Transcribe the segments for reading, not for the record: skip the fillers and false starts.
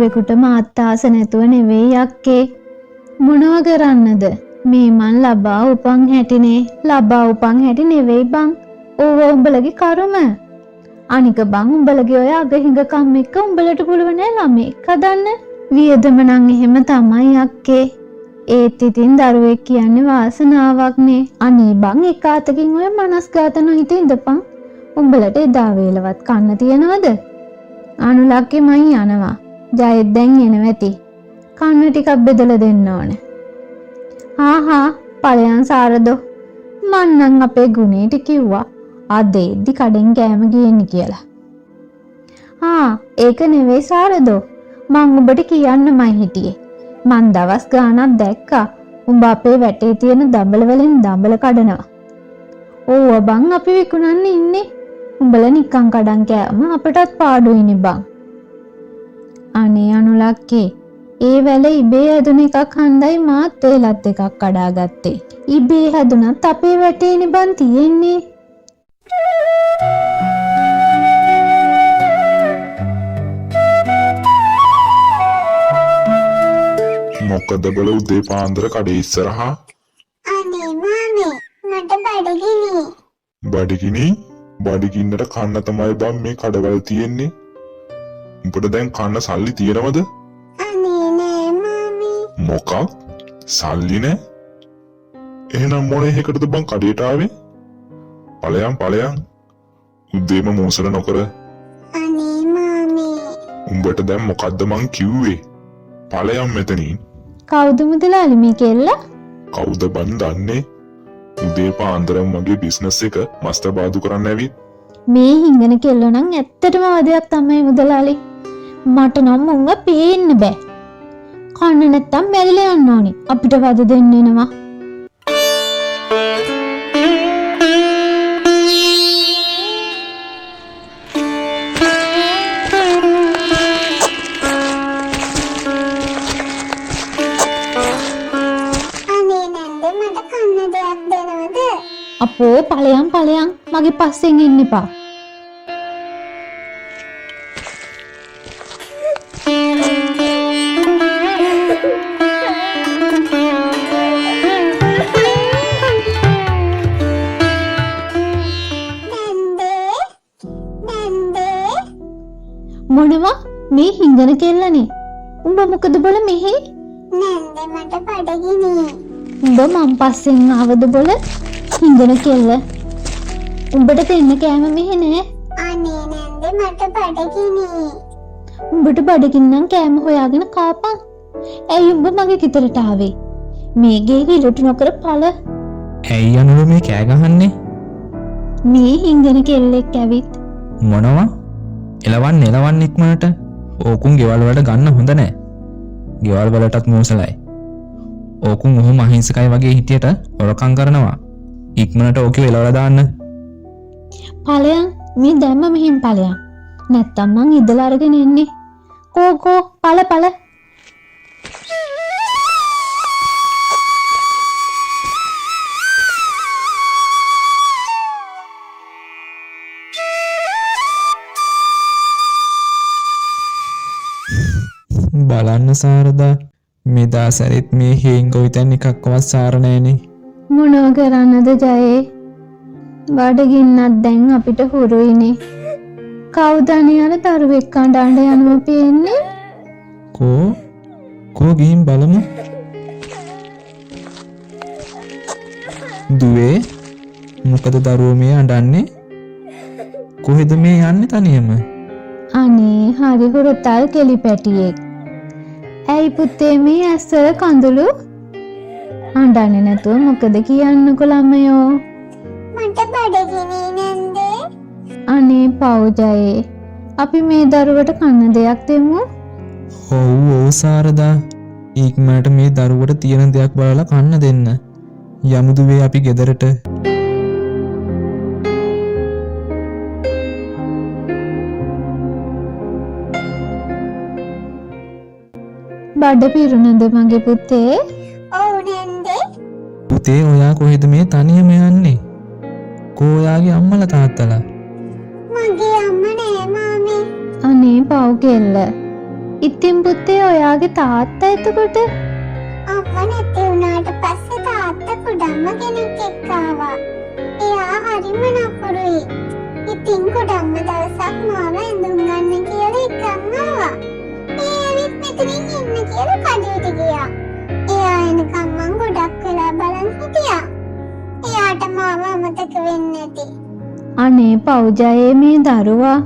දරුවෙකුට මාත් ආස නැතුව නෙවෙයි යක්කේ. මොනව කරන්නද? මේ මන් ලබා උපන් හැටිනේ. ලබා උපන් හැටි නෙවෙයි බං. ඕව උඹලගේ කර්ම. අනික බං උඹලගේ ඔය අගහිඟකම් එක්ක උඹලට පුළුවන් නෑ ළමෙක් හදන්න. වියදම නම් එහෙම තමයි යක්කේ. ඒත් ඉතින් දරුවෙක් කියන්නේ වාසනාවක්නේ. අනේ බං එක අතකින් ඔය මනස්ගත නොහිත ඉඳපන්. උඹලට එදා වේලවත් කන්න තියනවද? අනුලක්කේ මං යනවා. ජයෙත් දැන් එනවා ඇති. කන්න ටිකක් බෙදලා දෙන්න ඕනේ. හා ඵලයන් සාරදෝ. මං නම් අපේ ගුණේට කිව්වා අද එද්දි කඩෙන් කෑම ගේන්න කියලා. ඒක නෙවෙයි සාරදෝ. මං ඔබට කියන්නමයි හිටියේ. මං දවස් ගාණක් දැක්කා උඹ අපේ වැටේ තියෙන දඹල වලින් දඹල කඩනවා. ඕව බං අපි විකුණන්න ඉන්නේ. උඹලා නිකන් කඩන් කෑම අපටත් පාඩුයිනේ බං. අනේ අනුලක්කේ ඒ වැල ඉබේ හැදුන එකක් හන්දයි මාත් ඒලත් එකක් කඩාගත්තේ. ඉබේ හැදුනත් අපේ වැටේනේ බං තියෙන්නේ. මොකද බල උදේ පාන්දර කඩේ ඉස්සරහා? අනේ මාමේ මට බඩගිනි. බඩගිනි? බඩගින්නට කන්න තමයි බම් මේ කඩවල තියෙන්නේ. උඹට දැන් කන්න සල්ලි තියෙනවද? අනේ නෑ මාමේ. මොකක්? සල්ලි නෑ? එහෙනම් මොන එකටද බං කඩේට ආවේ? ඵලයන් උදේම මොසර නොකර. අනේ මාමේ. උඹට දැන් මොකද්ද මං කිව්වේ? ඵලයන් මෙතනින්. කවුද මුදලාලි මේ කෙල්ල? කවුද බන් දන්නේ? උදේ පාන්දරම මගේ බිස්නස් එක මස්තර බාදු කරන්න ඇවිත්. මේ හිඟන කෙල්ල නම් ඇත්තටම වදයක් තමයි මුදලාලි. මට නම් උංග පේන්න බෑ. කන්න නැත්තම් මැරිලා යන්න ඕනි. අපිට වද දෙන්න එනවා. අනේ නන්ද මට කන්න දෙයක් දෙනවද? අපෝ ඵලයන් මගේ පස්සෙන් එන්න එපා. මොනවා මේ හිඟන කෙල්ලනේ. උඹ මොකද බොල මෙහි? නන්ද මට බඩගිනි. උඹ මං පස්සෙන් ආවද බොල හිඟන කෙල්ල. උඹට දෙන්න කෑම මෙහෙ නෑ. අනේ නන්ද මට බඩගිනි. උඹට බඩගින්නම් කෑම හොයාගෙන කාපන්. ඇයි උඹ මගේ ගෙදරට ආවේ? මේ ගේ කිලුට නොකර පළ. ඇයි අනුර මේ කෑ ගහන්නේ? මේ හිඟන කෙල්ලෙක් ඇවිත් මොනවා? එලවන්න ඉක්මනට. ඕකුන් ගෙවල් වලට ගන්න හොඳ නෑ. ගෙවල් වලටත් මෝසලයි. ඕකුන් ඔහොම අහිංසකයි වගේ හිටියට හොරකම් කරනවා. ඉක්මනට ඕකේ එලවලා දාන්න. ඵලයන් මේ දැම්ම මෙහින් ඵලයන්. නැත්තම් මං ඉදලා අරගෙන එන්නේ. කෝ ඵල. බලන්න සාරදා මෙදා සැරෙත් මේ හේංගොවිතැන් එකක්වත් සාර නෑනේ. මොනව කරන්නද ජයේ? බඩගින්නක් දැන් අපිට හුරුයිනේ. කවුද අනේ අර දරුවෙක් අඬ යනවා පේන්නේ? කෝ ගිහින් බලමු. දුවේ මොකද දරුවෝ මේ අඬන්නේ? කොහෙද මේ යන්නේ තනියම? අනේ හරි හුරුතල් කෙලි පැටියෙක්. ඇයි පුතේ මේ ඇස්වල කඳුළු? අඬන්නේ නැතුව මොකද කියන්නකො ළමයෝ? මට බඩගිනි නන්ද. අනේ පවුජයේ. අපි මේ දරුවට කන්න දෙයක් දෙමු. ඔව් සාරදා. ඉක්මනට මේ දරුවට තියෙන දෙයක් බලලා කන්න දෙන්න. යමු දුවේ අපි ගෙදරට. බඩ පිරුණද මගේ පුතේ? ඔව් නන්ද. පුතේ ඔයා කොහෙද මේ තනියම යන්නේ? කෝ ඔයාගේ අම්මලා තාත්තලා? මගේ අම්මා නෑ මාමේ. අනේ පව් කෙල්ල. ඉතින් පුතේ ඔයාගේ තාත්තා එතකොට අම්මා නැති වුණාට පස්සේ තාත්තා කුඩම්ම කෙනෙක් එක්ක ආවා. එයා හරිම නපුරුයි. ඉතින් කුඩම්ම දවසක් මාව ඇඳුම් ගන්න කියලා එක්කන් ආවා. ඒ ඇවිත් මෙතනින් ඉන්න කියලා කඩේට ගියා. එයා එනකම් මං ගොඩක් වෙලා බලන් හිටියා. එයාට මාව අමතක වෙන්නේ නැති. අනේ පව් ජයේ මේ දරුවා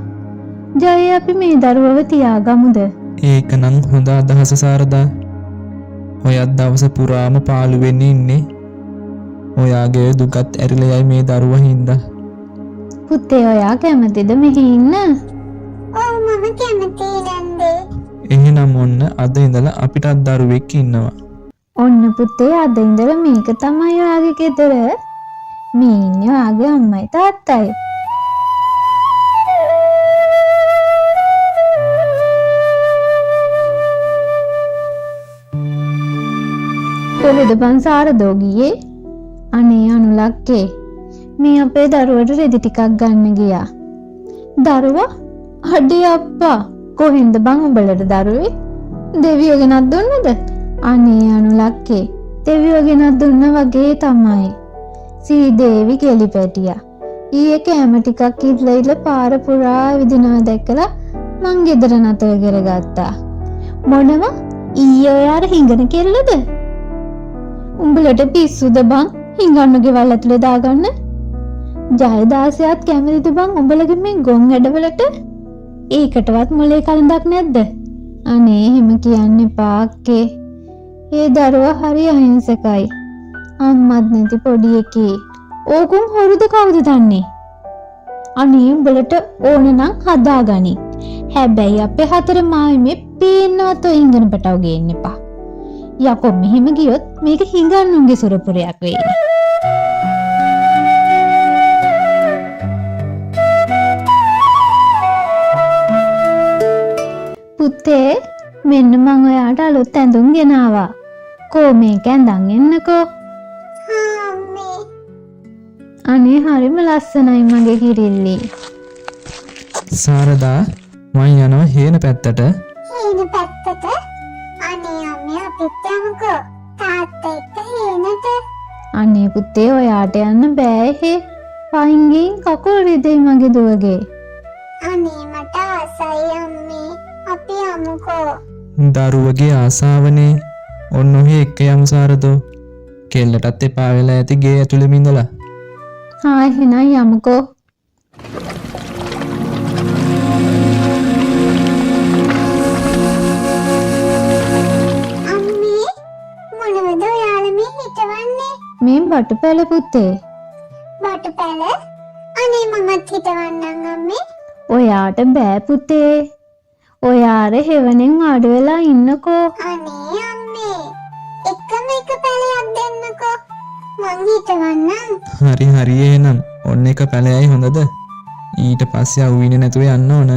ජයේ අපි මේ දරුවව තියාගමුද ඒක නම් හොඳ අදහස සාරදා. ඔයත් දවස පුරාම පාළු වෙන්නේ ඉන්නේ. ඔයාගේ දුකත් ඇරිලා යයි මේ දරුවා හින්දා. පුතේ ඔයා කැමතිද මෙහි ඉන්න ඔව් මම කැමතියි නන්දේ. එහෙනම් ඔන්න අද ඉඳලා අපිටත් දරුවෙක් ඉන්නවා. ඔන්න පුතේ අද ඉඳලා මේක තමයි ඔයාගේ ගෙදර මේ ඉන්නේ ඔයාගේ අම්මයි තාත්තයි කොහෙද බං සාරදෝ ගියේ අනේ අනුලක්කේ මේ අපේ දරුවට රෙදි ටිකක් ගන්න ගියා දරුවා අඩේ අප්පා කොහෙන්ද බං උඹලට දරුවේ දෙවියෝ ගෙනත් දුන්නද අනේ අනුලක්කේ දෙවියෝ ගෙනත් දුන්න වගේ තමයි සීදේවි කෙලිපැටියා ඊයේ කෑම ටිකක් ඉල්ල පාර පුරා විදිනවා දැකලා මං ගෙදර නතර කරගත්තා මොනවා ඊයේ ඔයාර හිඟන කෙල්ලද උඹලට පිස්සුද බං හිඟන්නු ගෙවල් ඇතුලේ දාගන්න ජයදාසයාත් කැමතිද බං උඹලගේ මේ ගොන් ඇඩවලට ඒකටවත් මොලේ කලඳක් නැද්ද අනේ එහෙම කියන්න එපා අක්කේ ඒ දරුවා හරි අහිංසකයි අම්මත් නැති පොඩි එකේ ඕකුම් හොරුද කවුද දන්නේ අනේ උඹලට ඕන නම් හදාගනි හැබැයි අපේ හතර මායිමේ පේන්නවත් ඔය හිඟන පැටව ගේන්න එපා යකෝ මෙහෙම ගියොත් මේක හිඟන්නුන්ගේ සුරපුරයක් වෙයි. පුතේ මෙන්න මං ඔයාට අලුත් ඇඳුම් ගෙනාවා. කෝ මේක ඇඳන් එන්නකෝ. හා අම්මේ. අනේ හරිම ලස්සනයි මගේ කිරිල්ලි. සාරදා මං යනවා හේන පැත්තට. හේන පැත්තට? අනේ අම්මේ අපිත් යමුකෝ. තාත්තා එක්ක හේනට. අනේ පුතේ ඔයාට යන්න බෑ හේ. පයින් ගින් කකුල් රිදෙයි මගේ දුවගේ. අනේ මට ආසයි අම්මේ. අපි යමුකෝ. දරුවගේ ආසාවනේ. ඔන්න ඔහේ එක්ක යමු සාරදෝ. කෙල්ලටත් එපා වෙලා ඇති ගේ ඇතුළෙම ඉඳලා. හා එහෙනම් යමුකෝ. අම්මේ මොනවද ඔයාලා මේ හිටවන්නේ? මේ බටුපැල පුතේ. බටුපැල? අනේ මමත් හිටවන්නම් අම්මේ. ඔයාට බෑ පුතේ. ඔයාර හෙවණෙන් ආඩු වෙලා ඉන්නකෝ. අනේ අම්මේ එකම එක පැලයක් දෙන්නකෝ. මං හිටවන්නම්. හරි හරි එහෙනම් ඔන්න එක පැලයයි හොඳද? ඊට පස්සේ අවුවිනේ නැතුව යන්න ඕන.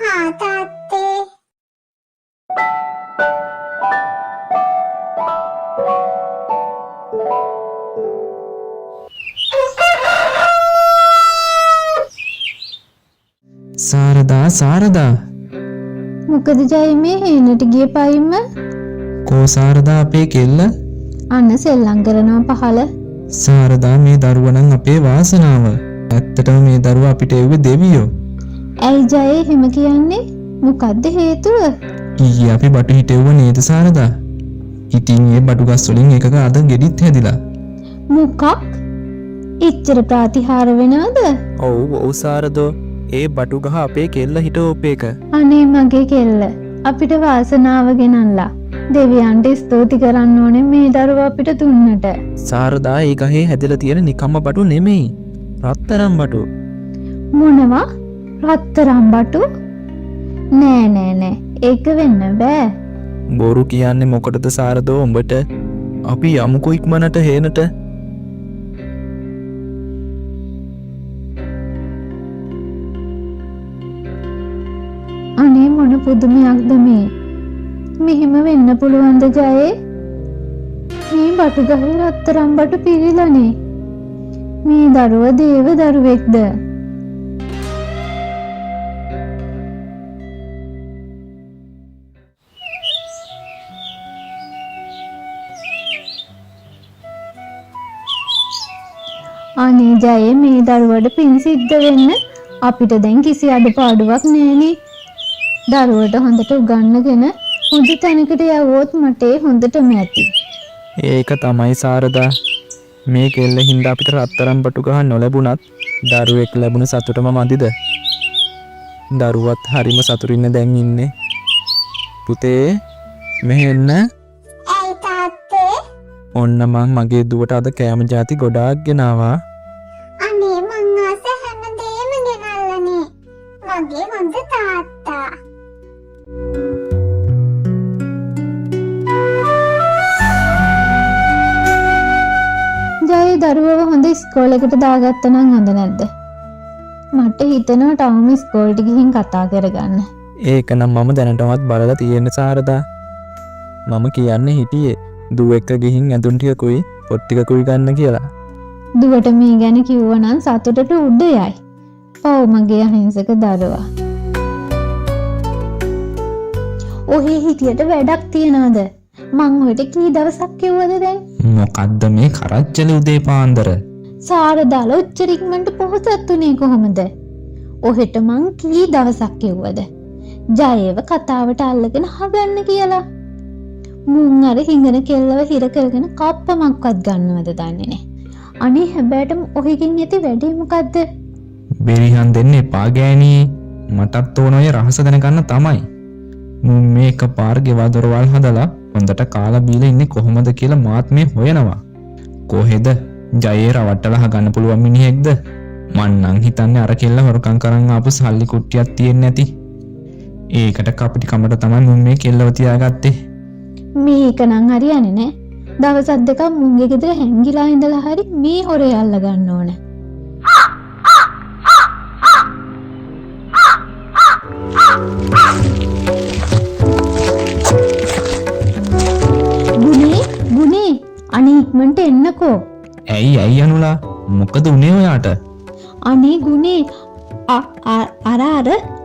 හා තාත්තේ. සාරදා මොකද ජයි මේ හේනට ගිය පයින්ම කෝ සාරදා අපේ කෙල්ල? අන්න සෙල්ලම් කරනවා පහල. සාරදා මේ දරුවා නම් අපේ වාසනාව. ඇත්තටම මේ දරුවා අපිට එව්වේ දෙවියෝ. ඇයි ජය එහෙම කියන්නේ? මොකද්ද හේතුව? ඊයේ අපි බටු හිටෙව්ව නේද සාරදා? ඉතින් ඒ බටු ගස් වලින් එකක අද ගෙඩිත් හැදිලා. මොකක්? ඉච්චර ප්‍රතිහාර වෙනවද? ඔව් සාරදෝ ඒ බටු ගහ අපේ කෙල්ල හිටවපේක. අනේ මගේ කෙල්ල අපිට වාසනාව ගෙනල්ලා. දෙවියන්ට ස්තුති කරන්න ඕනේ මේ දරුවා අපිට දුන්නට. සාරදා ඒ ගහේ හැදලා තියෙන නිකම්ම බටු නෙමෙයි. රත්තරන් බටු. මොනවා? රත්තරන් බටු? නෑ ඒක වෙන්න බෑ. බොරු කියන්නේ මොකටද සාරදෝ උඹට? අපි යමුකෝ ඉක්මනට හේනට. අනේ මොන පුදුමයක්ද මේ? මෙහෙම වෙන්න පුළුවන්ද ජයේ? මේ බටු ගහේ රත්තරන් බටු පිළිලානේ. මේ දරුවා දේව දරුවෙක්ද? අනේ ජයේ මේ දරුවට පින් සිද්ධ වෙන්න අපිට දැන් කිසි අඩපාඩුවක් නෑනේ. දරුවට හොඳට උගන්වගෙන හොඳ තැනකට යවුවොත් මට හොඳටම ඇති. ඒක තමයි සාරදා. මේ කෙල්ල හින්දා අපිට රත්තරන් බටු ගහ නොලැබුණත් දරුවෙක් ලැබුණ සතුටම මදිද? දරුවත් හරිම සතුටින් දැන් ඉන්නේ. පුතේ මෙහෙන්න. ඇයි තාත්තේ? ඔන්න මං මගේ දුවට අද කෑම ಜಾති ගොඩාක් ගෙනාවා. අනේ මං ආස හැමදේම ගෙනල්ලානේ. මගේ හොඳ තාත්තා. ජයේ දරුවව හොඳ ඉස්කෝලේකට දාගත්තා නම් හොඳ නැද්ද? මට හිතෙනවා ටවුම ඉස්කෝලේට ගිහින් කතා කරගන්න. ඒක නම් මම දැනටමත් බලලා තියෙන සාරදා. මම කියන්නේ හිටියේ දුව එක්ක ගිහින් ඇඳුම් ටිකකුයි පොත් ටිකකුයි ගන්න කියලා. දුවට මේ ගැන කිව්වනම් සතුටට උඩ යයි. පව් මගේ අහිංසක දරුවා. ඔහේ හිටියට වැඩක් තියනවද? මං ඔයට කී දවසක් කිව්වද දැන්? මොකද්ද මේ කරච්චල උදේ පාන්දර? සාරදාල ඔච්චර ඉක්මනට පොහොසත් උනේ කොහොමද? ඔහෙට මං කී දවසක් කිව්වද? ජයව කතාවට අල්ලගෙන හදන්න කියලා. මුන් අර හිඟන කෙල්ලව හිර කරගෙන කප්පමක්වත් ගන්නවද දන්නේ නැහැ. අනේ හැබැයිටම ඔහෙකින් ඇති වැඩේ මොකද්ද? බෙරිහන් දෙන්න එපා ගෑණී. මටත් ඕන ඔය රහස දැනගන්න තමයි. මුන් මේක පාර ගෙවල් දොරවල් හදලා හොඳට කාලා බීලා ඉන්නේ කොහොමද කියලා මාත් මේ හොයනවා. කොහෙද ජයේ රවට්ටලා හගන්න පුළුවන් මිනිහෙක්ද? මං නම් හිතන්නේ අර කෙල්ල හොරකම් කරන් ආපු සල්ලි කුට්ටියක් තියෙන්නේ නැති. ඒකට කපටි කමට තමයි මුන් මේ කෙල්ලව තියාගත්තේ. මේක නම් හරියන්නේ නැහැ. දවස් දෙකක් මුන්ගේ ගෙදර හැංගිලා ඉඳලා හරි මේ හොරේ අල්ල ගන්න ඕන. ගුනේ අනේ ඉක්මනට එන්නකෝ. ඇයි අනුලා මොකද උනේ ඔයාට? අනේ ගුනේ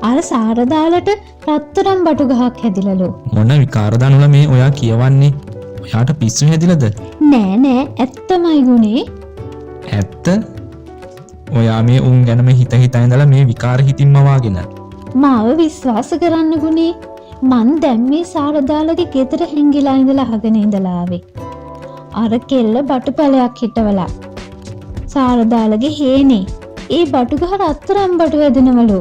අර සාරදාලට රත්තරන් බටු ගහක් හැදිලලු. මොන විකාරද අනුලා මේ ඔයා කියවන්නේ? ඔයාට පිස්සු හැදිලාද? නෑ ඇත්තමයි ගුනේ. ඇත්ත? ඔයා මේ උන් ගැනම හිත ඉඳලා මේ විකාර හිතින්ම වාගෙන. මාව විශ්වාස කරන්න ගුනේ. මං දැන් මේ සාරදාලගේ ගෙදර හැංගිලා ඉඳලා අහගෙන ඉඳලා ආවේ. අර කෙල්ල බටු පැලයක් හිටවලා. සාරදාලගේ හේනේ. ඒ බටු ගහ රත්තරන් බටු වැදෙනවලු.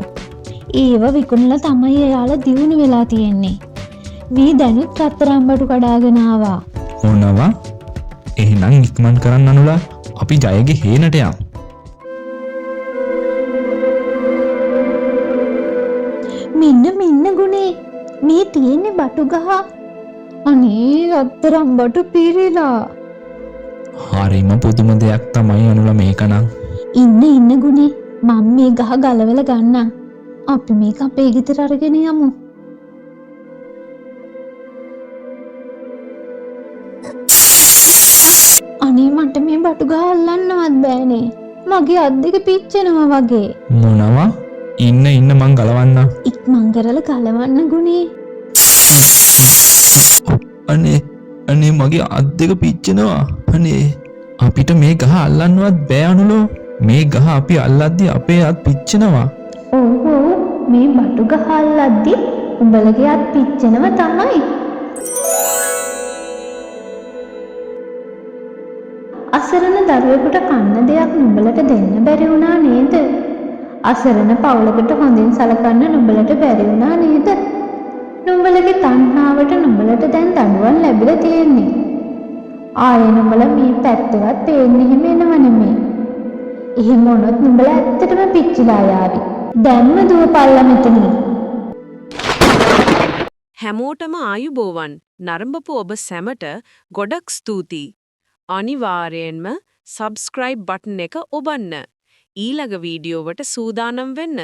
ඒව විකුණලා තමයි එයාලා දියුණු වෙලා තියෙන්නේ. මේ දැනුත් රත්තරන් බටු කඩාගෙන ආවා. මොනවා? එහෙනම් ඉක්මන් කරන්න අනුලා අපි ජයගේ හේනට යමු. මෙන්න ගුනේ. මේ තියෙන්නේ බටු ගහ. අනේ රත්තරන් බටු පිරීලා. හරිම පුදුම දෙයක් තමයි අනුලා මේකනම්. ඉන්න ගුනේ. මම මේ ගහ ගලවලා ගන්නම්. අපි මේක අපේ ගෙදර අරගෙන යමු. අනේ මට මේ බටු ගහ අල්ලන්නවත් බෑනේ. මගේ අත් දෙක පිච්චෙනවා වගේ. මොනවා? ඉන්න මං ගලවන්න. ඉක්මන් කරලා ගලවන්න ගුනේ. අනේ මගේ අත් දෙක පිච්චෙනවා. අනේ අපිට මේ ගහ අල්ලන්නවත් බෑ අනුලෝ. මේ ගහ අපි අල්ලද්දි අපේ අත් පිච්චෙනවා. ඔව් මේ බටු ගහ අල්ලද්දි උඹලගේ අත් පිච්චෙනව තමයි. අසරණ දරුවෙකුට කන්න දෙයක් නුඹලට දෙන්න බැරි වුණා නේද? අසරණ පවුලකට හොඳින් සලකන්න නුඹලට බැරි වුණා නේද? නුඹලගේ තණ්හාවට නුඹලට දැන් දඬුවම් ලැබිලා තියෙන්නේ. ආයේ නුඹලා මේ පැත්තවත් පේන්නේ එහෙම එනව නෙමෙයි. එහෙම වුණොත් නුඹලා ඇත්තටම පිච්චිලා යාවි. දැන්ම දුවපල්ලා මෙතනින්. හැමෝටම ආයුබෝවන්. නරඹපු ඔබ සැමට ගොඩක් ස්තුතියි. අනිවාර්යෙන්ම subscribe button එක ඔබන්න. ඊළඟ වීඩියෝවට සූදානම් වෙන්න.